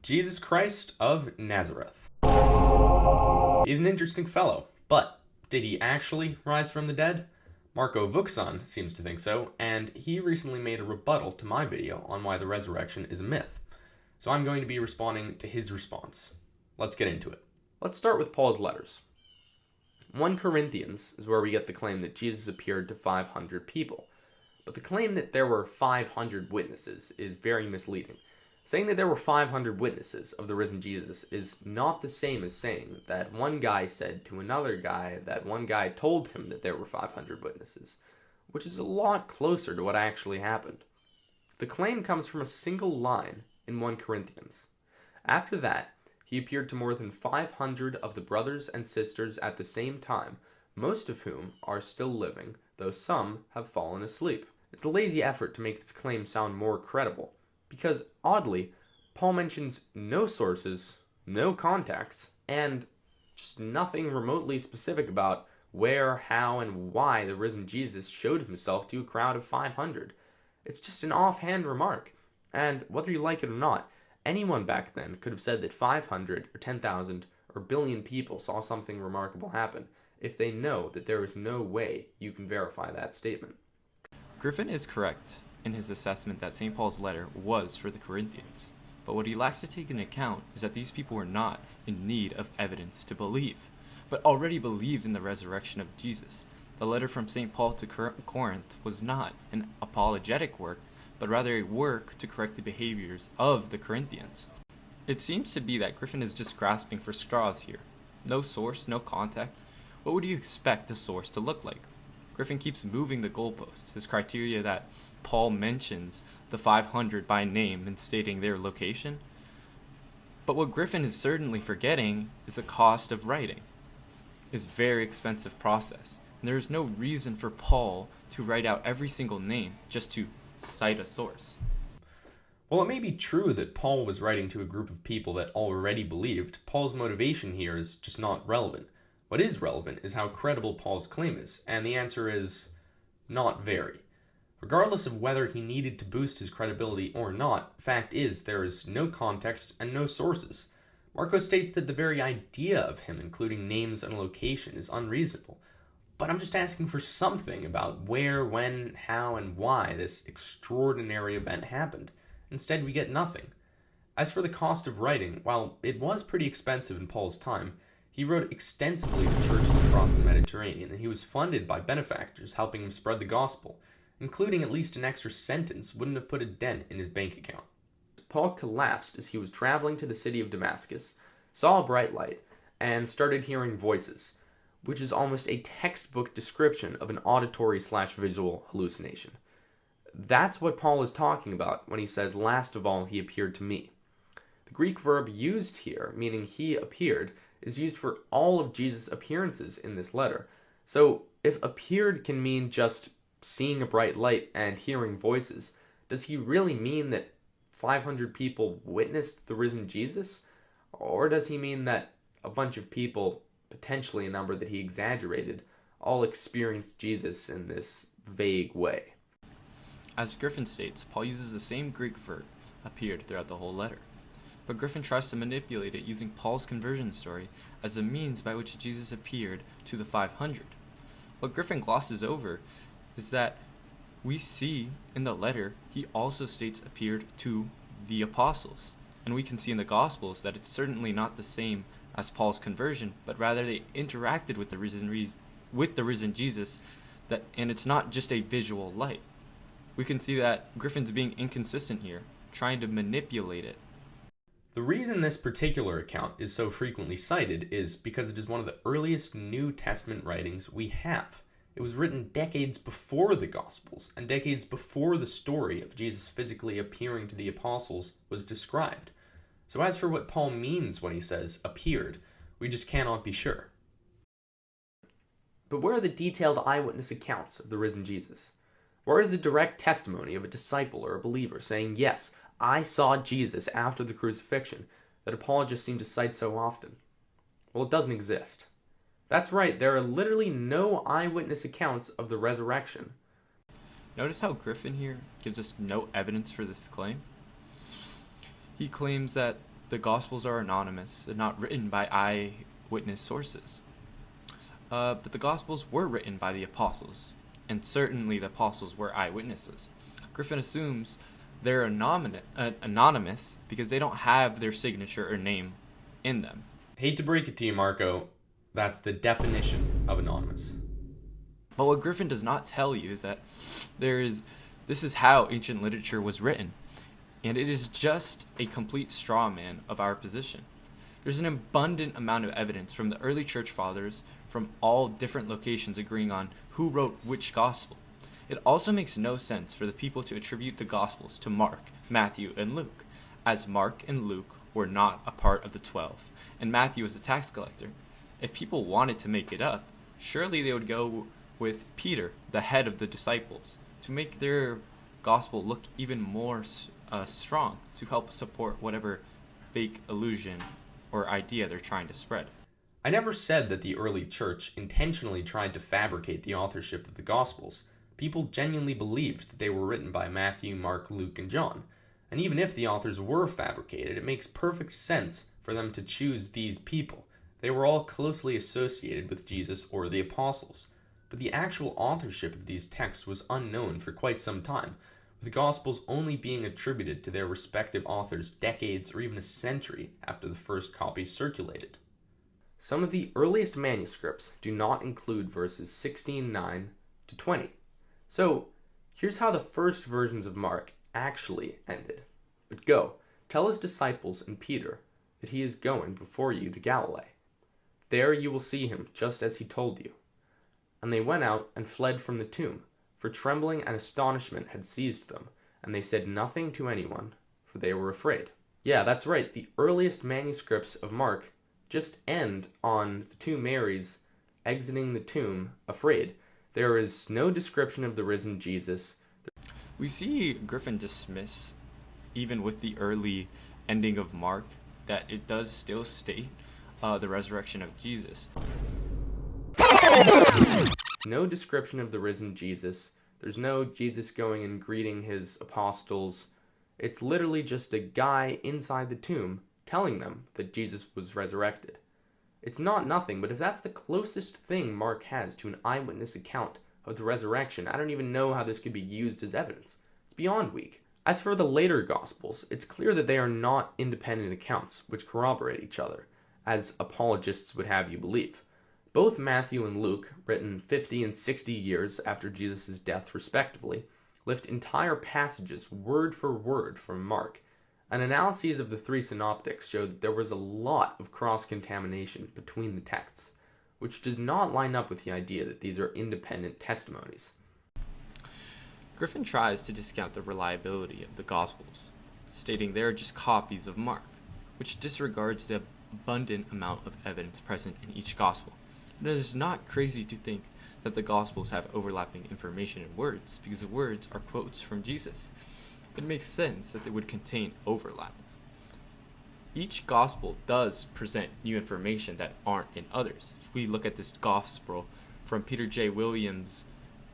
Jesus Christ of Nazareth. He's an interesting fellow, but did he actually rise from the dead? Marco Vuxon seems to think so, and he recently made a rebuttal to my video on why the resurrection is a myth. So I'm going to be responding to his response. Let's get into it. Let's start with Paul's letters. 1 Corinthians is where we get the claim that Jesus appeared to 500 people. But the claim that there were 500 witnesses is very misleading. Saying that there were 500 witnesses of the risen Jesus is not the same as saying that one guy said to another guy that one guy told him that there were 500 witnesses, which is a lot closer to what actually happened. The claim comes from a single line in 1 Corinthians. After that, he appeared to more than 500 of the brothers and sisters at the same time, most of whom are still living, though some have fallen asleep. It's a lazy effort to make this claim sound more credible, because, oddly, Paul mentions no sources, no contacts, and just nothing remotely specific about where, how, and why the risen Jesus showed himself to a crowd of 500. It's just an offhand remark, and whether you like it or not, anyone back then could have said that 500 or 10,000 or a billion people saw something remarkable happen if they know that there is no way you can verify that statement. Griffin is correct in his assessment that St. Paul's letter was for the Corinthians, but what he lacks to take into account is that these people were not in need of evidence to believe, but already believed in the resurrection of Jesus. The letter from St. Paul to Corinth was not an apologetic work, but rather a work to correct the behaviors of the Corinthians. It seems to be that Griffin is just grasping for straws here. No source, no contact. What would you expect the source to look like? Griffin keeps moving the goalpost. His criteria that Paul mentions the 500 by name and stating their location. But what Griffin is certainly forgetting is the cost of writing. It's a very expensive process, and there is no reason for Paul to write out every single name just to cite a source. While it may be true that Paul was writing to a group of people that already believed, Paul's motivation here is just not relevant. What is relevant is how credible Paul's claim is, and the answer is not very. Regardless of whether he needed to boost his credibility or not, fact is there is no context and no sources. Marco states that the very idea of him including names and location is unreasonable, but I'm just asking for something about where, when, how, and why this extraordinary event happened. Instead, we get nothing. As for the cost of writing, while it was pretty expensive in Paul's time, he wrote extensively to churches across the Mediterranean, and he was funded by benefactors helping him spread the gospel. Including at least an extra sentence wouldn't have put a dent in his bank account. Paul collapsed as he was traveling to the city of Damascus, saw a bright light, and started hearing voices, which is almost a textbook description of an auditory/visual hallucination. That's what Paul is talking about when he says, "Last of all, he appeared to me." The Greek verb used here, meaning he appeared, is used for all of Jesus' appearances in this letter. So, if appeared can mean just seeing a bright light and hearing voices, does he really mean that 500 people witnessed the risen Jesus? Or does he mean that a bunch of people, potentially a number that he exaggerated, all experienced Jesus in this vague way? As Griffin states, Paul uses the same Greek verb, appeared, throughout the whole letter. But Griffin tries to manipulate it using Paul's conversion story as a means by which Jesus appeared to the 500. What Griffin glosses over is that we see in the letter he also states appeared to the apostles. And we can see in the Gospels that it's certainly not the same as Paul's conversion, but rather they interacted with the risen Jesus, and it's not just a visual light. We can see that Griffin's being inconsistent here, trying to manipulate it. The reason this particular account is so frequently cited is because it is one of the earliest New Testament writings we have. It was written decades before the Gospels, and decades before the story of Jesus physically appearing to the apostles was described. So as for what Paul means when he says appeared, we just cannot be sure. But where are the detailed eyewitness accounts of the risen Jesus? Where is the direct testimony of a disciple or a believer saying, "Yes, I saw Jesus after the crucifixion," that apologists seem to cite so often? Well, it doesn't exist. That's right, there are literally no eyewitness accounts of the resurrection. Notice how Griffin here gives us no evidence for this claim? He claims that the Gospels are anonymous and not written by eyewitness sources. But the Gospels were written by the apostles, and certainly the apostles were eyewitnesses. Griffin assumes they're anonymous because they don't have their signature or name in them. Hate to break it to you, Marco, that's the definition of anonymous. But what Griffin does not tell you is that this is how ancient literature was written, and it is just a complete straw man of our position. There's an abundant amount of evidence from the early church fathers from all different locations agreeing on who wrote which gospel. It also makes no sense for the people to attribute the gospels to Mark, Matthew, and Luke, as Mark and Luke were not a part of the 12, and Matthew was a tax collector. If people wanted to make it up, surely they would go with Peter, the head of the disciples, to make their gospel look even more strong, to help support whatever fake illusion or idea they're trying to spread. I never said that the early church intentionally tried to fabricate the authorship of the Gospels. People genuinely believed that they were written by Matthew, Mark, Luke, and John. And even if the authors were fabricated, it makes perfect sense for them to choose these people. They were all closely associated with Jesus or the apostles. But the actual authorship of these texts was unknown for quite some time, with the Gospels only being attributed to their respective authors decades or even a century after the first copies circulated. Some of the earliest manuscripts do not include verses 16:9 to 20. So, here's how the first versions of Mark actually ended. But go, tell his disciples and Peter that he is going before you to Galilee. There you will see him, just as he told you. And they went out and fled from the tomb, for trembling and astonishment had seized them, and they said nothing to anyone, for they were afraid. Yeah, that's right, the earliest manuscripts of Mark just end on the two Marys exiting the tomb afraid. There is no description of the risen Jesus. We see Griffin dismiss, even with the early ending of Mark, that it does still state the resurrection of Jesus. No description of the risen Jesus. There's no Jesus going and greeting his apostles. It's literally just a guy inside the tomb telling them that Jesus was resurrected. It's not nothing, but if that's the closest thing Mark has to an eyewitness account of the resurrection, I don't even know how this could be used as evidence. It's beyond weak. As for the later Gospels, it's clear that they are not independent accounts which corroborate each other, as apologists would have you believe. Both Matthew and Luke, written 50 and 60 years after Jesus' death respectively, lift entire passages word for word from Mark. An analysis of the three synoptics showed that there was a lot of cross-contamination between the texts, which does not line up with the idea that these are independent testimonies. Griffin tries to discount the reliability of the Gospels, stating they are just copies of Mark, which disregards the abundant amount of evidence present in each Gospel. But it is not crazy to think that the Gospels have overlapping information in words, because the words are quotes from Jesus. It makes sense that they would contain overlap. Each Gospel does present new information that aren't in others. If we look at this Gospel from Peter J. Williams'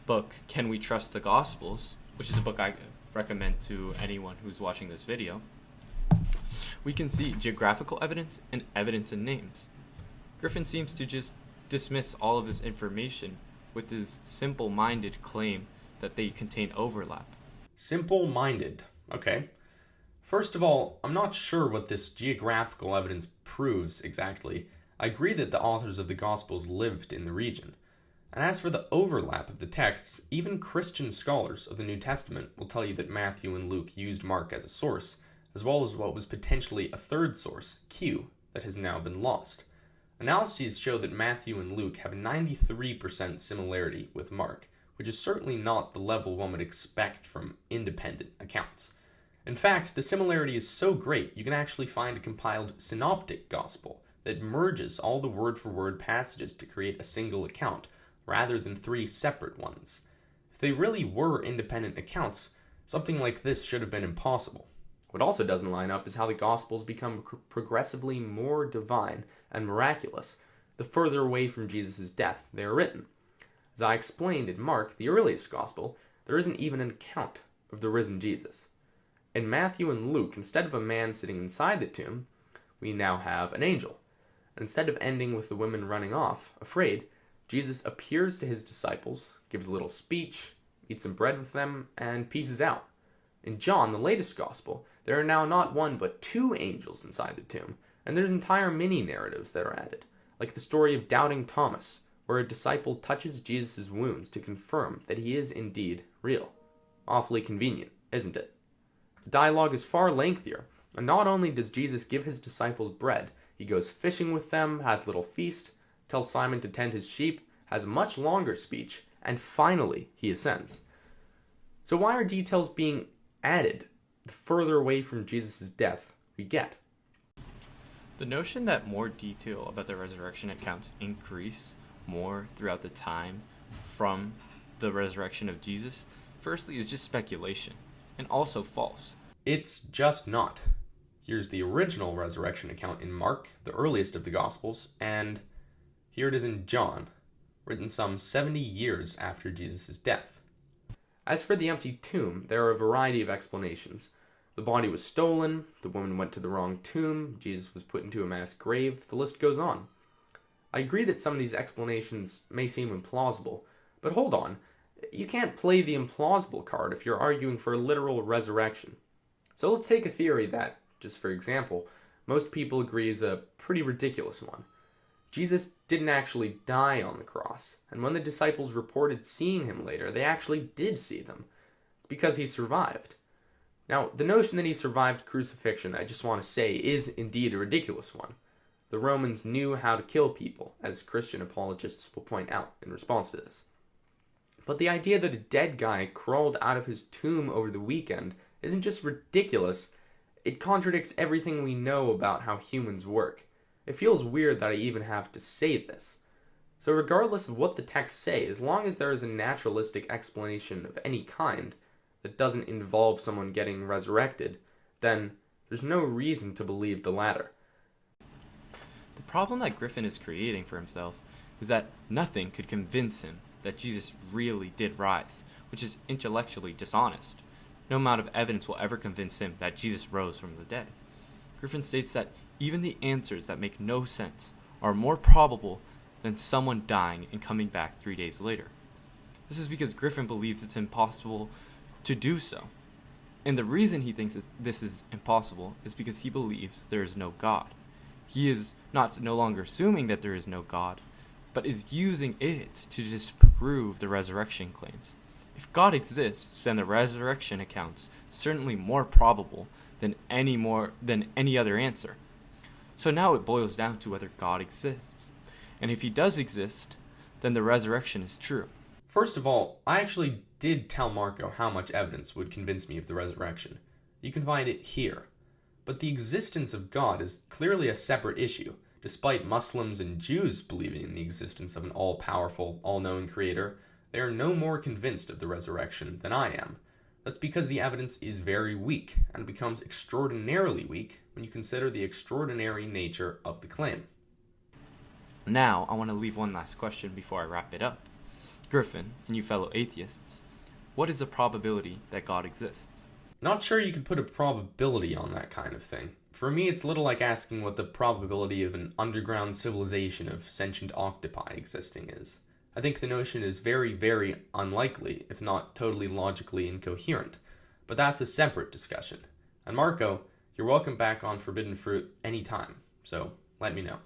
book, Can We Trust the Gospels, which is a book I recommend to anyone who's watching this video, we can see geographical evidence and evidence in names. Griffin seems to just dismiss all of this information with his simple-minded claim that they contain overlap. Simple-minded. Okay. First of all, I'm not sure what this geographical evidence proves exactly. I agree that the authors of the Gospels lived in the region. And as for the overlap of the texts, even Christian scholars of the New Testament will tell you that Matthew and Luke used Mark as a source, as well as what was potentially a third source, Q, that has now been lost. Analyses show that Matthew and Luke have 93% similarity with Mark, which is certainly not the level one would expect from independent accounts. In fact, the similarity is so great you can actually find a compiled synoptic gospel that merges all the word-for-word passages to create a single account, rather than three separate ones. If they really were independent accounts, something like this should have been impossible. What also doesn't line up is how the Gospels become progressively more divine and miraculous the further away from Jesus' death they are written. As I explained in Mark, the earliest Gospel, there isn't even an account of the risen Jesus. In Matthew and Luke, instead of a man sitting inside the tomb, we now have an angel. Instead of ending with the women running off, afraid, Jesus appears to his disciples, gives a little speech, eats some bread with them, and pieces out. In John, the latest gospel, there are now not one but two angels inside the tomb, and there's entire mini-narratives that are added, like the story of doubting Thomas, where a disciple touches Jesus' wounds to confirm that he is indeed real. Awfully convenient, isn't it? The dialogue is far lengthier, and not only does Jesus give his disciples bread, he goes fishing with them, has a little feast, tells Simon to tend his sheep, has a much longer speech, and finally he ascends. So why are details being added the further away from Jesus' death we get? The notion that more detail about the resurrection accounts increase more throughout the time from the resurrection of Jesus, firstly, is just speculation, and also false. It's just not. Here's the original resurrection account in Mark, the earliest of the Gospels, and here it is in John, written some 70 years after Jesus' death. As for the empty tomb, there are a variety of explanations. The body was stolen, the woman went to the wrong tomb, Jesus was put into a mass grave, the list goes on. I agree that some of these explanations may seem implausible, but hold on, you can't play the implausible card if you're arguing for a literal resurrection. So let's take a theory that, just for example, most people agree is a pretty ridiculous one. Jesus didn't actually die on the cross, and when the disciples reported seeing him later, they actually did see them. It's because he survived. Now, the notion that he survived crucifixion, I just want to say, is indeed a ridiculous one. The Romans knew how to kill people, as Christian apologists will point out in response to this. But the idea that a dead guy crawled out of his tomb over the weekend isn't just ridiculous, it contradicts everything we know about how humans work. It feels weird that I even have to say this. So regardless of what the texts say, as long as there is a naturalistic explanation of any kind that doesn't involve someone getting resurrected, then there's no reason to believe the latter. The problem that Griffin is creating for himself is that nothing could convince him that Jesus really did rise, which is intellectually dishonest. No amount of evidence will ever convince him that Jesus rose from the dead. Griffin states that even the answers that make no sense are more probable than someone dying and coming back 3 days later. This is because Griffin believes it's impossible to do so. And the reason he thinks that this is impossible is because he believes there is no God. He is no longer assuming that there is no God, but is using it to disprove the resurrection claims. If God exists, then the resurrection accounts certainly more probable than any other answer. So now it boils down to whether God exists. And if he does exist, then the resurrection is true. First of all, I actually did tell Marco how much evidence would convince me of the resurrection. You can find it here. But the existence of God is clearly a separate issue, despite Muslims and Jews believing in the existence of an all-powerful, all-knowing creator. They are no more convinced of the resurrection than I am. That's because the evidence is very weak, and becomes extraordinarily weak when you consider the extraordinary nature of the claim. Now, I want to leave one last question before I wrap it up. Griffin, and you fellow atheists, what is the probability that God exists? Not sure you could put a probability on that kind of thing. For me, it's a little like asking what the probability of an underground civilization of sentient octopi existing is. I think the notion is very, very unlikely, if not totally logically incoherent. But that's a separate discussion. And Marco, you're welcome back on Forbidden Fruit anytime, so let me know.